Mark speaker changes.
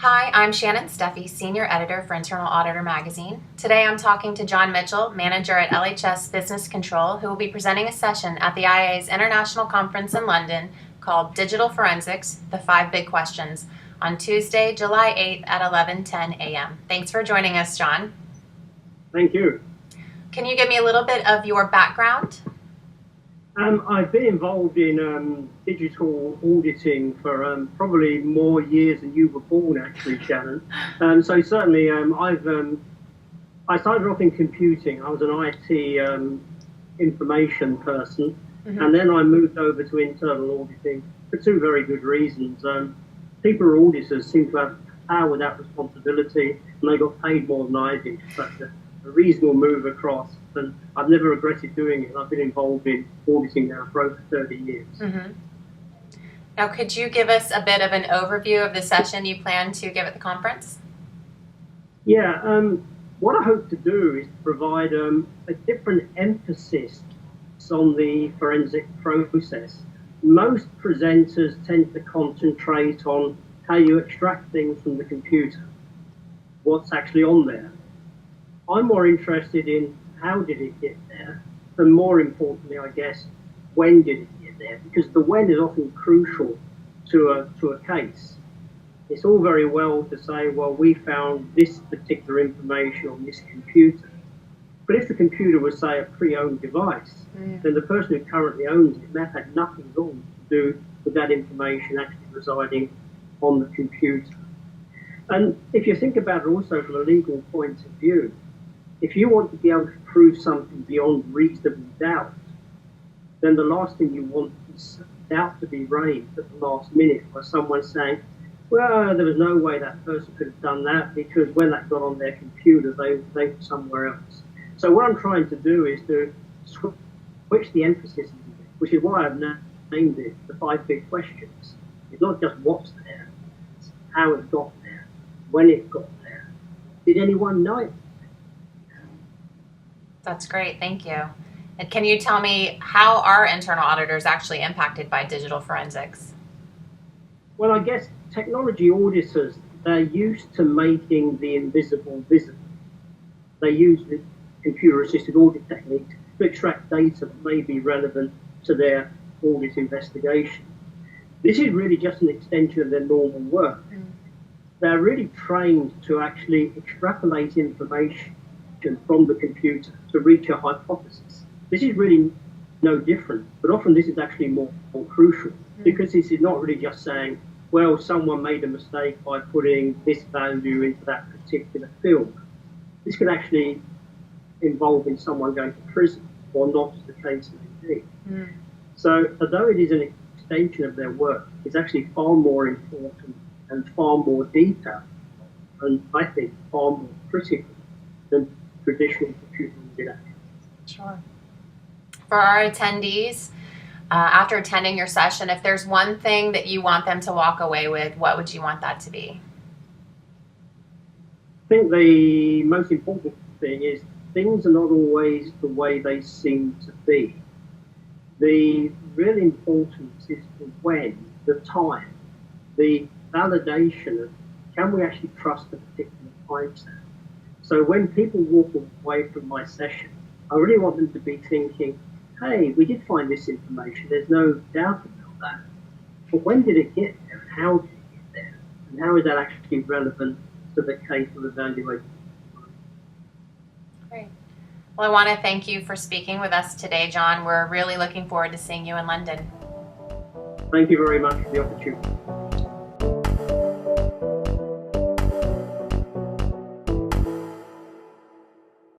Speaker 1: Hi, I'm Shannon Steffi, Senior Editor for Internal Auditor Magazine. Today I'm talking to John Mitchell, Manager at LHS Business Control, who will be presenting a session at the IA's International Conference in London called Digital Forensics, The 5 Big Questions, on Tuesday, July 8th at 11:10 a.m. Thanks for joining us, John.
Speaker 2: Thank you.
Speaker 1: Can you give me a little bit of your background?
Speaker 2: I've been involved in digital auditing for probably more years than you were born, actually, Shannon. So certainly, I started off in computing. I was an IT information person, and then I moved over to internal auditing for two very good reasons. People who are auditors seem to have power without responsibility, and they got paid more than I did. Such a reasonable move across, and I've never regretted doing it. I've been involved in auditing now for over 30 years.
Speaker 1: Now, could you give us a bit of an overview of the session you plan to give at the conference?
Speaker 2: Yeah, what I hope to do is provide a different emphasis on the forensic process. Most presenters tend to concentrate on how you extract things from the computer, what's actually on there. I'm more interested in how did it get there, and more importantly, I guess, when did it get there? Because the when is often crucial to a case. It's all very well to say, well, we found this particular information on this computer. But if the computer was, say, a pre-owned device, then the person who currently owns it may have had nothing at all to do with that information actually residing on the computer. And if you think about it also from a legal point of view, if you want to be able to prove something beyond reasonable doubt, then the last thing you want is doubt to be raised at the last minute by someone saying, well, there was no way that person could have done that because when that got on their computer, they were somewhere else. So what I'm trying to do is to switch the emphasis a little bit, which is why I've named it the 5 Big Questions. It's not just what's there, it's how it got there, when it got there. Did anyone know it?
Speaker 1: That's great, thank you. And can you tell me how are internal auditors actually impacted by digital forensics?
Speaker 2: Well, I guess technology auditors, they're used to making the invisible visible. They use the computer-assisted audit techniques to extract data that may be relevant to their audit investigation. This is really just an extension of their normal work. They're really trained to actually extrapolate information from the computer to reach a hypothesis. This is really no different, but often this is actually more crucial because this is not really just saying, well, someone made a mistake by putting this value into that particular field. This could actually involve in someone going to prison or not, as the case may be. So although it is an extension of their work, it's actually far more important and far more detailed, and I think far more critical than traditional computer audit action.
Speaker 1: Sure. For our attendees, after attending your session, if there's one thing that you want them to walk away with, what would you want that to be?
Speaker 2: I think the most important thing is things are not always the way they seem to be. The real importance is the when, the time, the validation of can we actually trust a particular timestamp. So when people walk away from my session, I really want them to be thinking, hey, we did find this information, there's no doubt about that. But when did it get there and how did it get there? And how is that actually relevant to the case of evaluation?
Speaker 1: Great. Well, I want to thank you for speaking with us today, John. We're really looking forward to seeing you in London.
Speaker 2: Thank you very much for the opportunity.